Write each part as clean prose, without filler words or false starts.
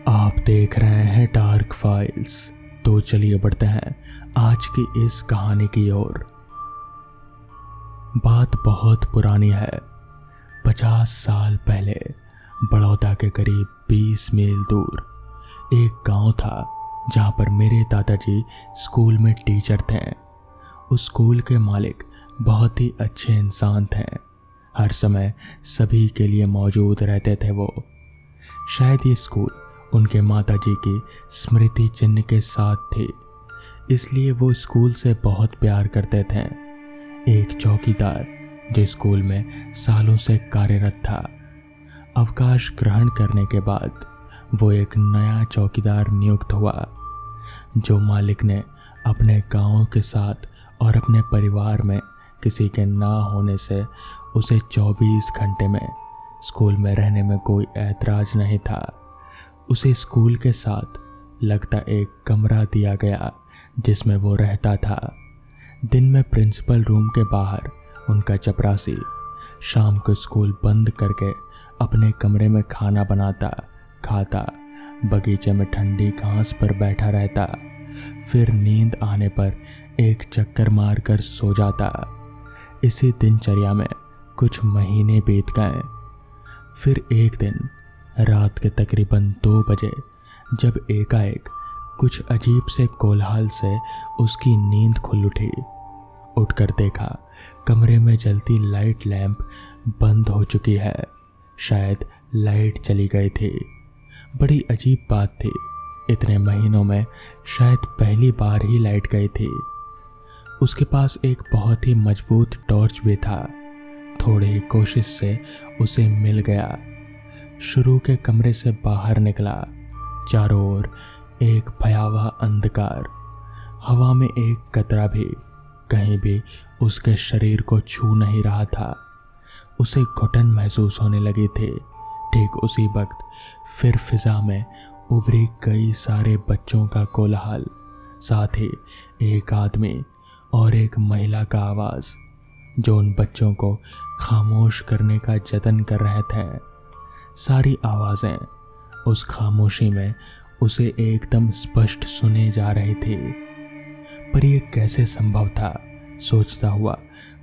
आप देख रहे हैं डार्क फाइल्स। तो चलिए बढ़ते हैं आज की इस कहानी की ओर। बात बहुत पुरानी है। 50 साल पहले बड़ौदा के करीब 20 मील दूर एक गांव था जहां पर मेरे दादाजी स्कूल में टीचर थे। उस स्कूल के मालिक बहुत ही अच्छे इंसान थे। हर समय सभी के लिए मौजूद रहते थे वो। शायद ये स्कूल उनके माताजी की स्मृति चिन्ह के साथ थी, इसलिए वो स्कूल से बहुत प्यार करते थे। एक चौकीदार जो स्कूल में सालों से कार्यरत था, अवकाश ग्रहण करने के बाद वो एक नया चौकीदार नियुक्त हुआ। जो मालिक ने अपने गांव के साथ और अपने परिवार में किसी के ना होने से उसे 24 घंटे में स्कूल में रहने में कोई ऐतराज नहीं था। उसे स्कूल के साथ लगता एक कमरा दिया गया जिसमें वो रहता था। दिन में प्रिंसिपल रूम के बाहर उनका चपरासी, शाम को स्कूल बंद करके अपने कमरे में खाना बनाता, खाता, बगीचे में ठंडी घास पर बैठा रहता, फिर नींद आने पर एक चक्कर मारकर सो जाता। इसी दिनचर्या में कुछ महीने बीत गए। फिर एक दिन रात के तकरीबन 2 बजे जब एकाएक कुछ अजीब से कोलाहल से उसकी नींद खुल उठी। उठकर देखा कमरे में जलती लाइट लैंप बंद हो चुकी है। शायद लाइट चली गई थी। बड़ी अजीब बात थी, इतने महीनों में शायद पहली बार ही लाइट गई थी। उसके पास एक बहुत ही मजबूत टॉर्च भी था। थोड़ी ही कोशिश से उसे मिल गया। शुरू के कमरे से बाहर निकला। चारों ओर एक भयावह अंधकार। हवा में एक कतरा भी कहीं भी उसके शरीर को छू नहीं रहा था। उसे घुटन महसूस होने लगी थी। ठीक उसी वक्त फिर फिजा में उभरी कई सारे बच्चों का कोलाहल, साथ ही एक आदमी और एक महिला का आवाज जो उन बच्चों को खामोश करने का जतन कर रहे थे। सारी आवाजें उस खामोशी में उसे एकदम स्पष्ट सुने जा रही थी। पर यह कैसे संभव था, सोचता हुआ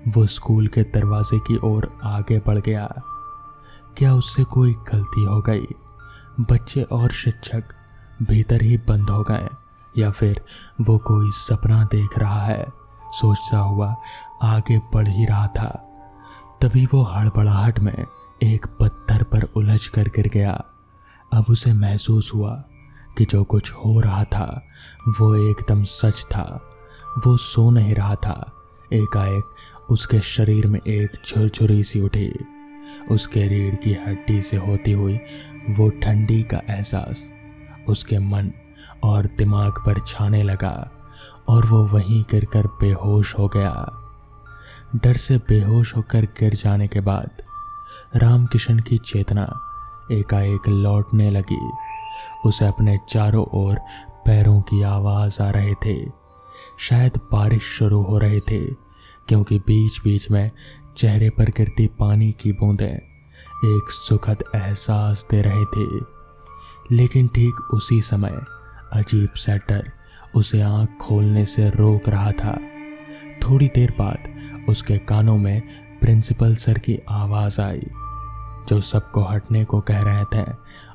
वो स्कूल के दरवाजे की ओर आगे बढ़ गया। क्या उससे कोई गलती हो गई? बच्चे और शिक्षक भीतर ही बंद हो गए, या फिर वो कोई सपना देख रहा है? सोचता हुआ आगे बढ़ ही रहा था, तभी वो हड़बड़ाहट में एक पत्थर पर उलझ कर गिर गया। अब उसे महसूस हुआ कि जो कुछ हो रहा था वो एकदम सच था। वो सो नहीं रहा था। एकाएक उसके शरीर में एक झुरझुरी सी उठी। उसके रीढ़ की हड्डी से होती हुई वो ठंडी का एहसास उसके मन और दिमाग पर छाने लगा और वो वहीं गिरकर बेहोश हो गया। डर से बेहोश होकर गिर जाने के बाद रामकिशन की चेतना एकाएक लौटने लगी। उसे अपने चारों ओर पैरों की आवाज आ रहे थे। शायद बारिश शुरू हो रही थी, क्योंकि बीच बीच में चेहरे पर गिरती पानी की बूंदें एक सुखद एहसास दे रहे थे। लेकिन ठीक उसी समय अजीब सा डर उसे आंख खोलने से रोक रहा था। थोड़ी देर बाद उसके कानों में प्रिंसिपल सर की आवाज आई, जो सबको हटने को कह रहे थे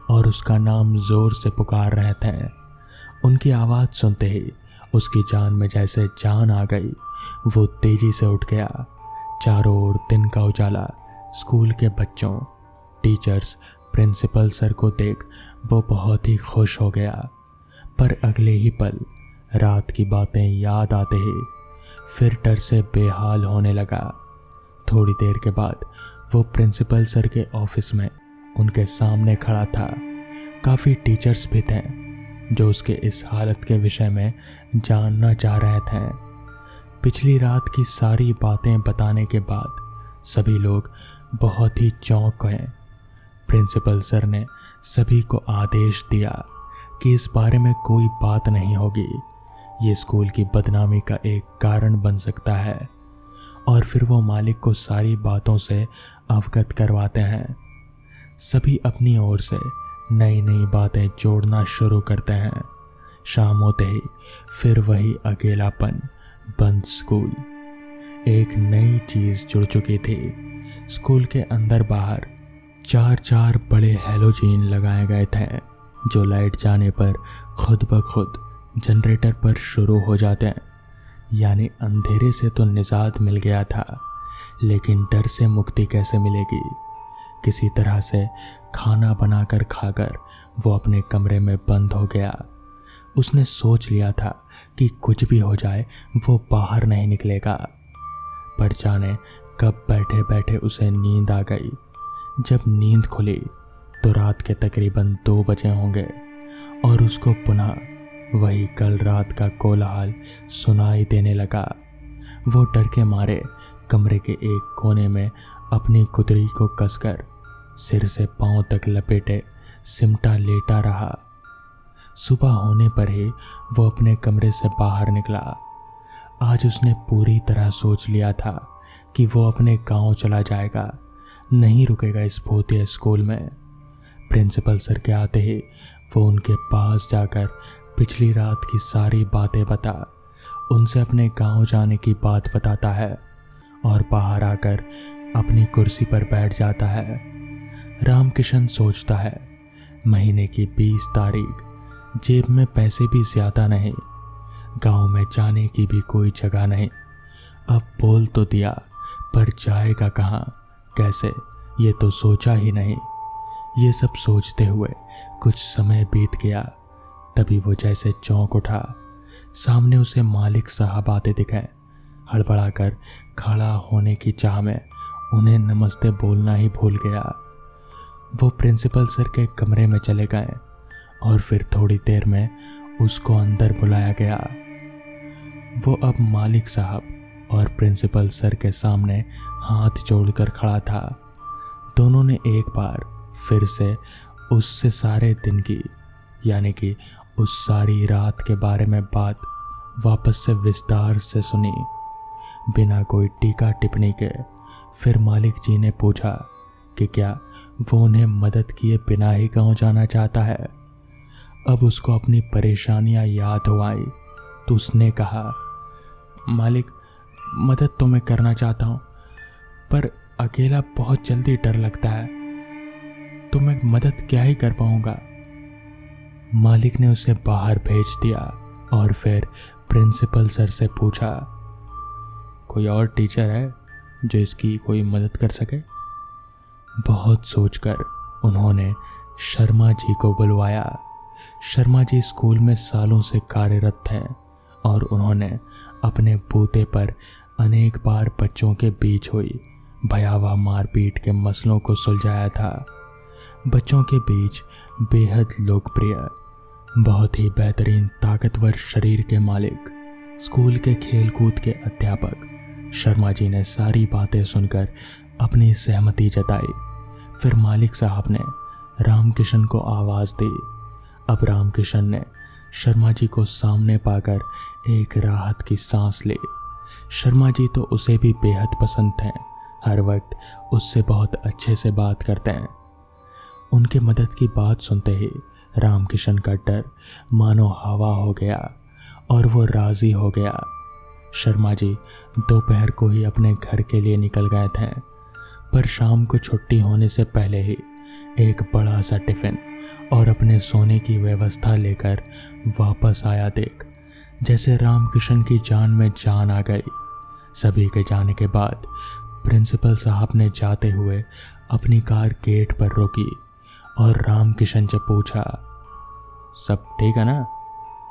और उसका नाम जोर से पुकार रहे थे। उनकी आवाज सुनते ही उसकी जान में जैसे जान आ गई। वो तेजी से उठ गया। चारों ओर दिन का उजाला। स्कूल के बच्चों, टीचर्स, प्रिंसिपल सर को देख वो बहुत ही खुश हो गया। पर अगले ही पल रात की बातें याद आते ही फिर डर से बेहाल होने लगा। थोड़ी देर के बाद वो प्रिंसिपल सर के ऑफिस में उनके सामने खड़ा था। काफ़ी टीचर्स भी थे जो उसके इस हालत के विषय में जानना चाह रहे थे। पिछली रात की सारी बातें बताने के बाद सभी लोग बहुत ही चौंक गए। प्रिंसिपल सर ने सभी को आदेश दिया कि इस बारे में कोई बात नहीं होगी। ये स्कूल की बदनामी का एक कारण बन सकता है। और फिर वो मालिक को सारी बातों से अवगत करवाते हैं। सभी अपनी ओर से नई नई बातें जोड़ना शुरू करते हैं। शाम होते ही फिर वही अकेलापन, बंद स्कूल। एक नई चीज जुड़ चुकी थी। स्कूल के अंदर बाहर 4 बड़े हैलोजन लगाए गए थे, जो लाइट जाने पर खुद ब खुद जनरेटर पर शुरू हो जाते हैं। यानी अंधेरे से तो निजात मिल गया था, लेकिन डर से मुक्ति कैसे मिलेगी। किसी तरह से खाना बनाकर खाकर वो अपने कमरे में बंद हो गया। उसने सोच लिया था कि कुछ भी हो जाए वो बाहर नहीं निकलेगा, पर जाने कब बैठे बैठे उसे नींद आ गई। जब नींद खुली तो रात के तकरीबन 2 बजे होंगे और उसको पुनः वही कल रात का कोलाहल सुनाई देने लगा। वो डर के मारे कमरे के एक कोने में अपनी कुतरी को कसकर सिर से पांव तक लपेटे सिमटा लेटा रहा। सुबह होने पर ही वो अपने कमरे से बाहर निकला। आज उसने पूरी तरह सोच लिया था कि वो अपने गांव चला जाएगा, नहीं रुकेगा इस भूतिया स्कूल में। प्रिंसिपल सर के आते ही वो उनके पास जाकर पिछली रात की सारी बातें बता उनसे अपने गांव जाने की बात बताता है और बाहर आकर अपनी कुर्सी पर बैठ जाता है। रामकिशन सोचता है, महीने की 20 तारीख, जेब में पैसे भी ज्यादा नहीं, गांव में जाने की भी कोई जगह नहीं। अब बोल तो दिया, पर जाएगा कहाँ, कैसे, ये तो सोचा ही नहीं। ये सब सोचते हुए कुछ समय बीत गया। तभी वो जैसे चौंक उठा। सामने उसे मालिक साहब आते दिखे। हड़बड़ाकर खड़ा होने की चाह में उन्हें नमस्ते बोलना ही भूल गया। वो प्रिंसिपल सर के कमरे में चले गए और फिर थोड़ी देर में उसको अंदर बुलाया गया। वो अब मालिक साहब और प्रिंसिपल सर के सामने हाथ जोड़कर खड़ा था। दोनों ने एक बार फिर से उससे सारे दिन की, यानी कि उस सारी रात के बारे में बात वापस से विस्तार से सुनी, बिना कोई टीका टिप्पणी के। फिर मालिक जी ने पूछा कि क्या वो उन्हें मदद किए बिना ही गांव जाना चाहता है। अब उसको अपनी परेशानियां याद हो आई तो उसने कहा, मालिक, मदद तो मैं करना चाहता हूँ, पर अकेला बहुत जल्दी डर लगता है, तो मैं मदद क्या ही कर पाऊंगा। मालिक ने उसे बाहर भेज दिया और फिर प्रिंसिपल सर से पूछा, कोई और टीचर है जो इसकी कोई मदद कर सके। बहुत सोचकर उन्होंने शर्मा जी को बुलवाया। शर्मा जी स्कूल में सालों से कार्यरत थे और उन्होंने अपने बूते पर अनेक बार बच्चों के बीच हुई भयावह मारपीट के मसलों को सुलझाया था। बच्चों के बीच बेहद लोकप्रिय, बहुत ही बेहतरीन ताकतवर शरीर के मालिक, स्कूल के खेलकूद के अध्यापक शर्मा जी ने सारी बातें सुनकर अपनी सहमति जताई। फिर मालिक साहब ने रामकिशन को आवाज़ दी। अब रामकिशन ने शर्मा जी को सामने पाकर एक राहत की सांस ली। शर्मा जी तो उसे भी बेहद पसंद थे, हर वक्त उससे बहुत अच्छे से बात करते हैं। उनके मदद की बात सुनते ही रामकिशन का डर मानो हवा हो गया और वो राजी हो गया। शर्मा जी दोपहर को ही अपने घर के लिए निकल गए थे, पर शाम को छुट्टी होने से पहले ही एक बड़ा सा टिफिन और अपने सोने की व्यवस्था लेकर वापस आया। देख जैसे रामकिशन की जान में जान आ गई। सभी के जाने के बाद प्रिंसिपल साहब ने जाते हुए अपनी कार गेट पर रोकी और रामकिशन से पूछा, सब ठीक है ना,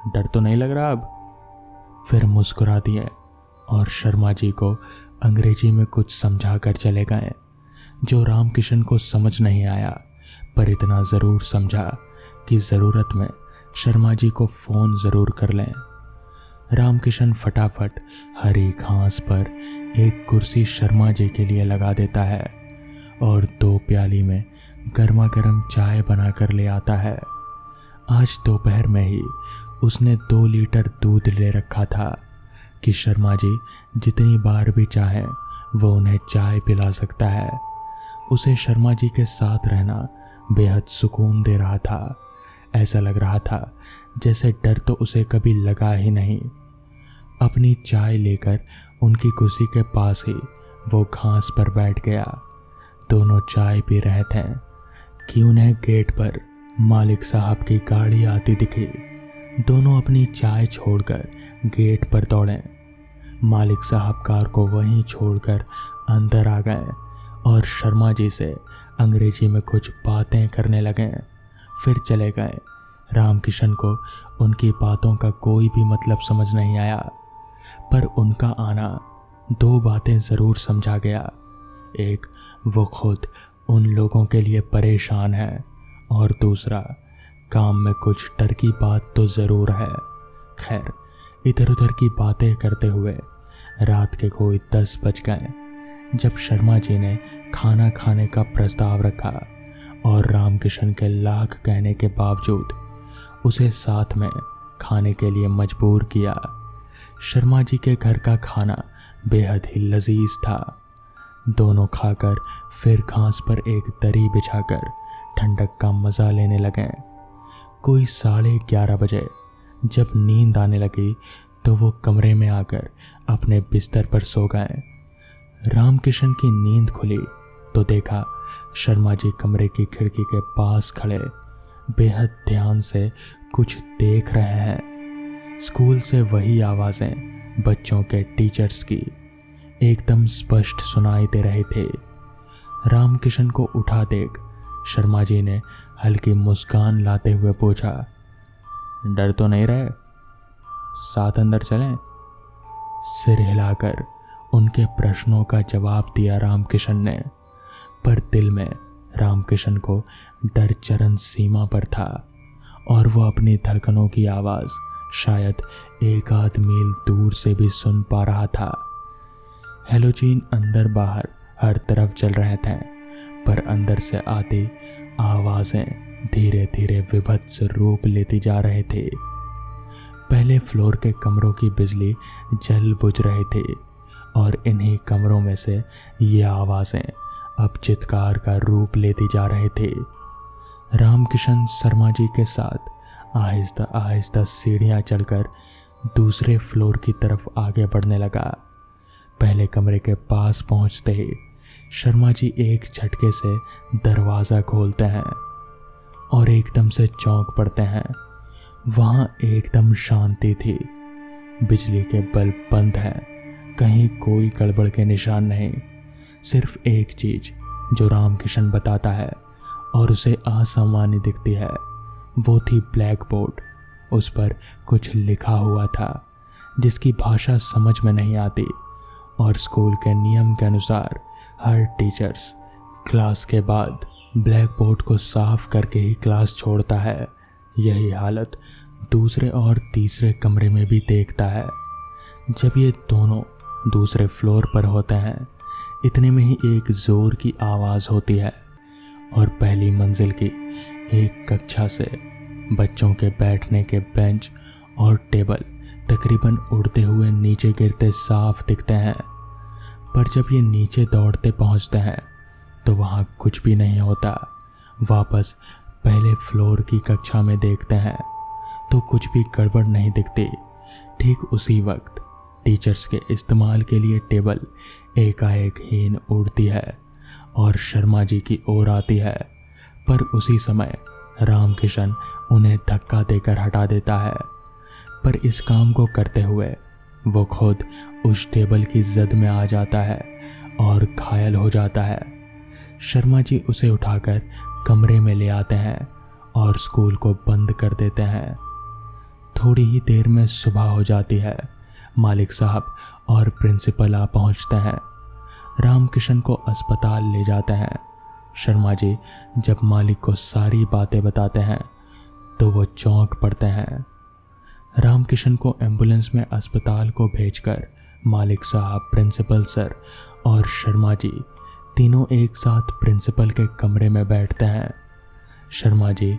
डर तो नहीं लग रहा अब। फिर मुस्कुरा दिए और शर्मा जी को अंग्रेजी में कुछ समझा कर चले गए, जो रामकिशन को समझ नहीं आया, पर इतना ज़रूर समझा कि ज़रूरत में शर्मा जी को फ़ोन ज़रूर कर लें। रामकिशन फटाफट हरी घास पर एक कुर्सी शर्मा जी के लिए लगा देता है और 2 प्याली में गर्मा गर्म चाय बना कर ले आता है। आज दोपहर में ही उसने 2 लीटर दूध ले रखा था कि शर्मा जी जितनी बार भी चाहे वो उन्हें चाय पिला सकता है। उसे शर्मा जी के साथ रहना बेहद सुकून दे रहा था। ऐसा लग रहा था जैसे डर तो उसे कभी लगा ही नहीं। अपनी चाय लेकर उनकी कुर्सी के पास ही वो घास पर बैठ गया। दोनों चाय पी रहे थे कि उन्हें गेट पर मालिक साहब की गाड़ी आती दिखी। दोनों अपनी चाय छोड़कर गेट पर दौड़े। मालिक साहब कार को वहीं छोड़कर अंदर आ गए और शर्मा जी से अंग्रेजी में कुछ बातें करने लगे, फिर चले गए। रामकिशन को उनकी बातों का कोई भी मतलब समझ नहीं आया, पर उनका आना दो बातें ज़रूर समझा गया। एक, वो खुद उन लोगों के लिए परेशान है, और दूसरा, काम में कुछ डर की बात तो ज़रूर है। खैर, इधर उधर की बातें करते हुए रात के कोई 10 बज गए जब शर्मा जी ने खाना खाने का प्रस्ताव रखा और रामकिशन के लाख कहने के बावजूद उसे साथ में खाने के लिए मजबूर किया। शर्मा जी के घर का खाना बेहद ही लजीज था। दोनों खाकर फिर घास पर एक दरी बिछाकर ठंडक का मज़ा लेने लगे। कोई 11:30 बजे जब नींद आने लगी तो वो कमरे में आकर अपने बिस्तर पर सो गए। रामकिशन की नींद खुली तो देखा शर्मा जी कमरे की खिड़की के पास खड़े बेहद ध्यान से कुछ देख रहे हैं। स्कूल से वही आवाज़ें बच्चों के टीचर्स की एकदम स्पष्ट सुनाई दे रहे थे। रामकिशन को उठा देख शर्मा जी ने हल्की मुस्कान लाते हुए पूछा, डर तो नहीं रहे? साथ अंदर चलें? सिर हिलाकर उनके प्रश्नों का जवाब दिया रामकिशन ने, पर दिल में रामकिशन को डर चरम सीमा पर था और वो अपनी धड़कनों की आवाज़ शायद 1 मील दूर से भी सुन पा रहा था। हेलोजीन अंदर बाहर हर तरफ चल रहे थे, पर अंदर से आती आवाज़ें धीरे धीरे विभत्स रूप लेती जा रहे थे। पहले फ्लोर के कमरों की बिजली जल बुझ रही थी और इन्हीं कमरों में से ये आवाज़ें अब चित्कार का रूप लेती जा रहे थे। रामकिशन शर्मा जी के साथ आहिस्ता आहिस्ता सीढ़ियाँ चढ़कर दूसरे फ्लोर की तरफ आगे बढ़ने लगा। पहले कमरे के पास पहुंचते ही शर्मा जी एक झटके से दरवाज़ा खोलते हैं और एकदम से चौंक पड़ते हैं। वहाँ एकदम शांति थी। बिजली के बल्ब बंद हैं, कहीं कोई गड़बड़ के निशान नहीं। सिर्फ एक चीज़ जो रामकिशन बताता है और उसे असामान्य दिखती है, वो थी ब्लैक बोर्ड। उस पर कुछ लिखा हुआ था जिसकी भाषा समझ में नहीं आती, और स्कूल के नियम के अनुसार हर टीचर्स क्लास के बाद ब्लैक बोर्ड को साफ करके ही क्लास छोड़ता है। यही हालत दूसरे और तीसरे कमरे में भी देखता है। जब ये दोनों दूसरे फ्लोर पर होते हैं, इतने में ही एक ज़ोर की आवाज़ होती है और पहली मंजिल की एक कक्षा से बच्चों के बैठने के बेंच और टेबल तकरीबन उड़ते हुए नीचे गिरते साफ दिखते हैं। पर जब ये नीचे दौड़ते पहुंचते हैं तो वहाँ कुछ भी नहीं होता। वापस पहले फ्लोर की कक्षा में देखते हैं तो कुछ भी गड़बड़ नहीं दिखती। ठीक उसी वक्त टीचर्स के इस्तेमाल के लिए टेबल एकाएक हीन उड़ती है और शर्मा जी की ओर आती है, पर उसी समय रामकिशन उन्हें धक्का देकर हटा देता है। पर इस काम को करते हुए वो खुद उस टेबल की जद में आ जाता है और घायल हो जाता है। शर्मा जी उसे उठाकर कमरे में ले आते हैं और स्कूल को बंद कर देते हैं। थोड़ी ही देर में सुबह हो जाती है। मालिक साहब और प्रिंसिपल आ पहुंचते हैं। रामकिशन को अस्पताल ले जाते हैं। शर्मा जी जब मालिक को सारी बातें बताते हैं तो वो चौंक पड़ते हैं। रामकिशन को एम्बुलेंस में अस्पताल को भेजकर मालिक साहब, प्रिंसिपल सर और शर्मा जी तीनों एक साथ प्रिंसिपल के कमरे में बैठते हैं। शर्मा जी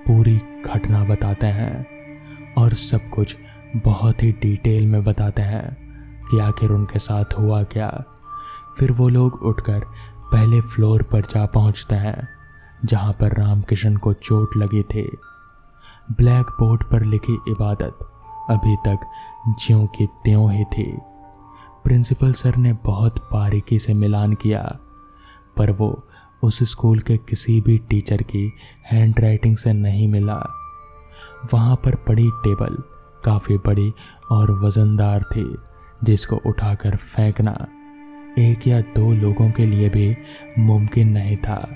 पूरी घटना बताते हैं और सब कुछ बहुत ही डिटेल में बताते हैं कि आखिर उनके साथ हुआ क्या। फिर वो लोग उठकर पहले फ्लोर पर जा पहुंचते हैं। जहां पर रामकिशन को चोट लगी थी। ब्लैक बोर्ड पर लिखी इबादत अभी तक ज्यों की त्यों ही थी। प्रिंसिपल सर ने बहुत बारीकी से मिलान किया, पर वो उस स्कूल के किसी भी टीचर की हैंडराइटिंग से नहीं मिला। वहां पर पड़ी टेबल काफ़ी बड़ी और वजनदार थी, जिसको उठाकर फेंकना 1 या 2 लोगों के लिए भी मुमकिन नहीं था।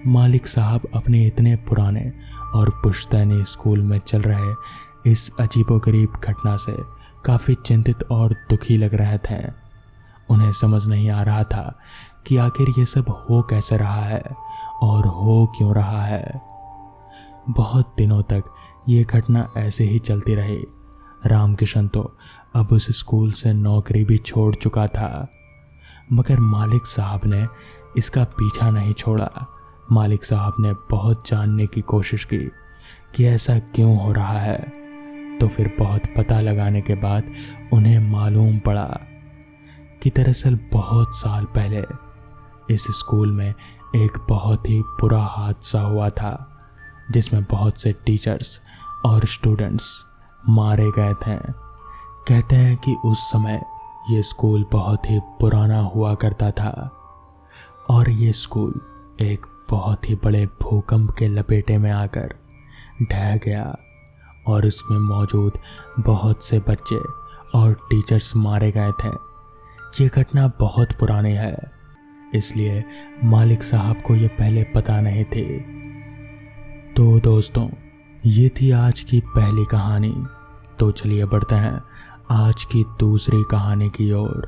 मालिक साहब अपने इतने पुराने और पुश्तैनी स्कूल में चल रहे इस अजीबोगरीब घटना से काफ़ी चिंतित और दुखी लग रहे थे। उन्हें समझ नहीं आ रहा था कि आखिर ये सब हो कैसे रहा है और हो क्यों रहा है। बहुत दिनों तक ये घटना ऐसे ही चलती रही। रामकिशन तो अब उस स्कूल से नौकरी भी छोड़ चुका था, मगर मालिक साहब ने इसका पीछा नहीं छोड़ा। मालिक साहब ने बहुत जानने की कोशिश की कि ऐसा क्यों हो रहा है, तो फिर बहुत पता लगाने के बाद उन्हें मालूम पड़ा कि दरअसल बहुत साल पहले इस स्कूल में एक बहुत ही बुरा हादसा हुआ था, जिसमें बहुत से टीचर्स और स्टूडेंट्स मारे गए थे। कहते हैं कि उस समय ये स्कूल बहुत ही पुराना हुआ करता था और ये स्कूल एक बहुत ही बड़े भूकंप के लपेटे में आकर ढह गया और इसमें मौजूद बहुत से बच्चे और टीचर्स मारे गए थे। ये घटना बहुत पुरानी है, इसलिए मालिक साहब को ये पहले पता नहीं थी। तो दोस्तों, ये थी आज की पहली कहानी। तो चलिए बढ़ते हैं आज की दूसरी कहानी की ओर।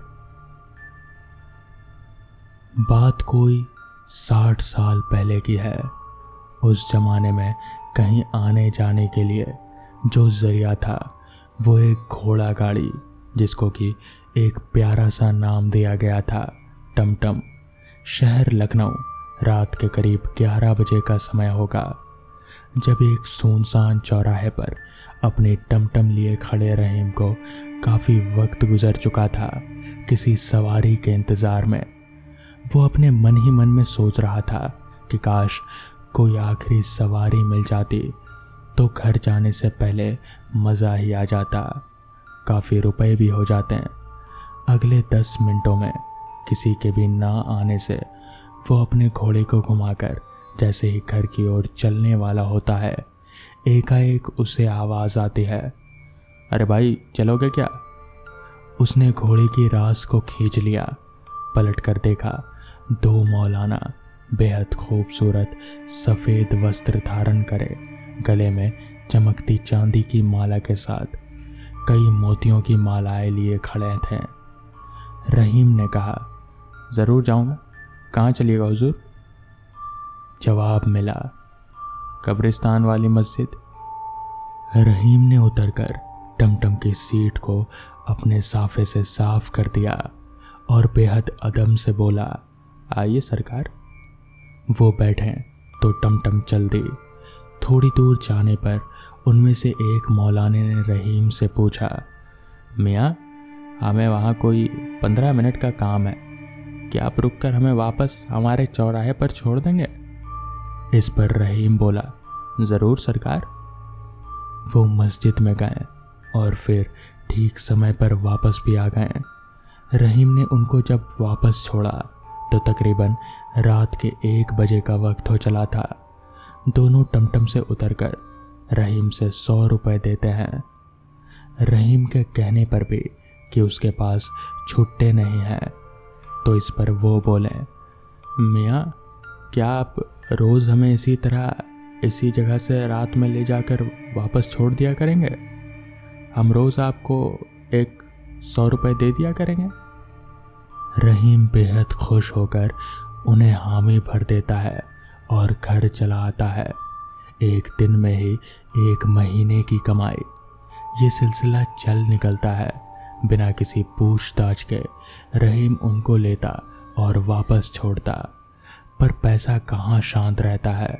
बात कोई 60 साल पहले की है। उस जमाने में कहीं आने जाने के लिए जो जरिया था वो एक घोड़ा गाड़ी, जिसको कि एक प्यारा सा नाम दिया गया था, टमटम। शहर लखनऊ रात के करीब 11 बजे का समय होगा जब एक सुनसान चौराहे पर अपने टमटम लिए खड़े रहीम को काफ़ी वक्त गुजर चुका था किसी सवारी के इंतज़ार में। वो अपने मन ही मन में सोच रहा था कि काश कोई आखिरी सवारी मिल जाती तो घर जाने से पहले मज़ा ही आ जाता, काफ़ी रुपए भी हो जाते हैं। अगले 10 मिनटों में किसी के भी ना आने से वो अपने घोड़े को घुमाकर जैसे ही घर की ओर चलने वाला होता है, एकाएक उसे आवाज़ आती है, अरे भाई चलोगे क्या? उसने घोड़े की रास को खींच लिया। पलट कर देखा, 2 मौलाना बेहद खूबसूरत सफ़ेद वस्त्र धारण करे, गले में चमकती चांदी की माला के साथ कई मोतियों की मालाएं लिए खड़े थे। रहीम ने कहा, ज़रूर जाऊंगा, कहाँ चलिएगा हुजूर? जवाब मिला, कब्रिस्तान वाली मस्जिद। रहीम ने उतरकर टमटम की सीट को अपने साफे से साफ कर दिया और बेहद अदम से बोला, आइए सरकार। वो बैठे तो टमटम चल दी। थोड़ी दूर जाने पर उनमें से एक मौलाने ने रहीम से पूछा, मियाँ हमें वहाँ कोई 15 मिनट का काम है, क्या आप रुक कर हमें वापस हमारे चौराहे पर छोड़ देंगे? इस पर रहीम बोला, ज़रूर सरकार। वो मस्जिद में गए और फिर ठीक समय पर वापस भी आ गए। रहीम ने उनको जब वापस छोड़ा तो तकरीबन रात के 1 बजे का वक्त हो चला था। दोनों टमटम से उतरकर रहीम से 100 रुपए देते हैं। रहीम के कहने पर भी कि उसके पास छुट्टे नहीं हैं, तो इस पर वो बोले, मियाँ क्या आप रोज़ हमें इसी तरह इसी जगह से रात में ले जाकर वापस छोड़ दिया करेंगे? हम रोज़ आपको एक 100 रुपये दे दिया करेंगे। रहीम बेहद खुश होकर उन्हें हामी भर देता है और घर चला आता है। एक दिन में ही 1 महीने की कमाई। ये सिलसिला चल निकलता है। बिना किसी पूछताछ के रहीम उनको लेता और वापस छोड़ता, पर पैसा कहाँ शांत रहता है।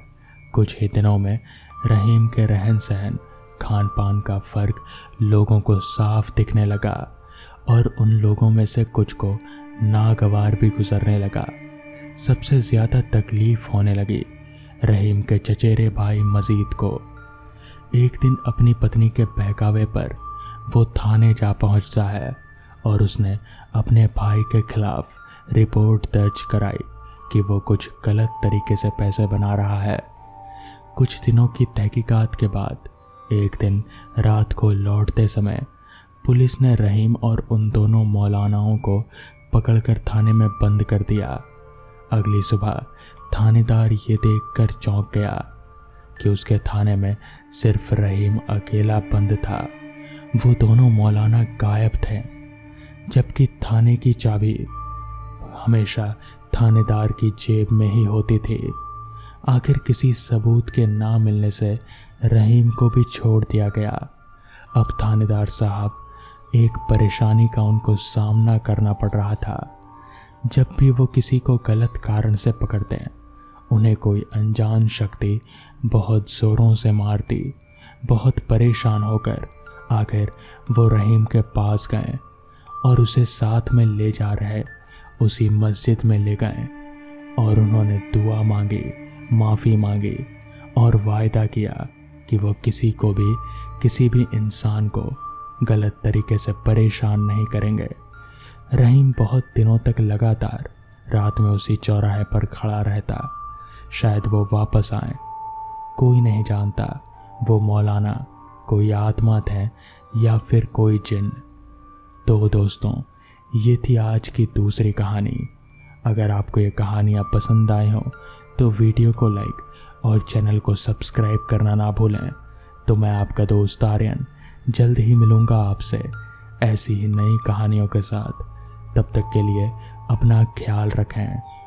कुछ ही दिनों में रहीम के रहन सहन खान पान का फ़र्क लोगों को साफ दिखने लगा और उन लोगों में से कुछ को नागवार भी गुजरने लगा। सबसे ज़्यादा तकलीफ़ होने लगी रहीम के चचेरे भाई मजीद को। एक दिन अपनी पत्नी के बहकावे पर वो थाने जा पहुंचता है और उसने अपने भाई के खिलाफ रिपोर्ट दर्ज कराई कि वो कुछ गलत तरीके से पैसे बना रहा है। कुछ दिनों की तहकीकात के बाद एक दिन रात को लौटते समय पुलिस ने रहीम और उन दोनों मौलानाओं को पकड़कर थाने में बंद कर दिया। अगली सुबह थानेदार ये देखकर चौंक गया कि उसके थाने में सिर्फ रहीम अकेला बंद था। वो दोनों मौलाना गायब थे, जबकि थाने की चाबी हमेशा थानेदार की जेब में ही होती थी। आखिर किसी सबूत के ना मिलने से रहीम को भी छोड़ दिया गया। अब थानेदार साहब एक परेशानी का उनको सामना करना पड़ रहा था। जब भी वो किसी को गलत कारण से पकड़ते हैं, उन्हें कोई अनजान शक्ति बहुत ज़ोरों से मारती। बहुत परेशान होकर आखिर वो रहीम के पास गए और उसे साथ में ले जा रहे उसी मस्जिद में ले गए और उन्होंने दुआ मांगी, माफ़ी मांगी और वायदा किया कि वो किसी भी इंसान को गलत तरीके से परेशान नहीं करेंगे। रहीम बहुत दिनों तक लगातार रात में उसी चौराहे पर खड़ा रहता। शायद वो वापस आए, कोई नहीं जानता वो मौलाना कोई आत्मा थे या फिर कोई जिन। तो दोस्तों, ये थी आज की दूसरी कहानी। अगर आपको ये कहानियाँ पसंद आई हो तो वीडियो को लाइक और चैनल को सब्सक्राइब करना ना भूलें। तो मैं आपका दोस्त आर्यन जल्द ही मिलूँगा आपसे ऐसी ही नई कहानियों के साथ। तब तक के लिए अपना ख्याल रखें।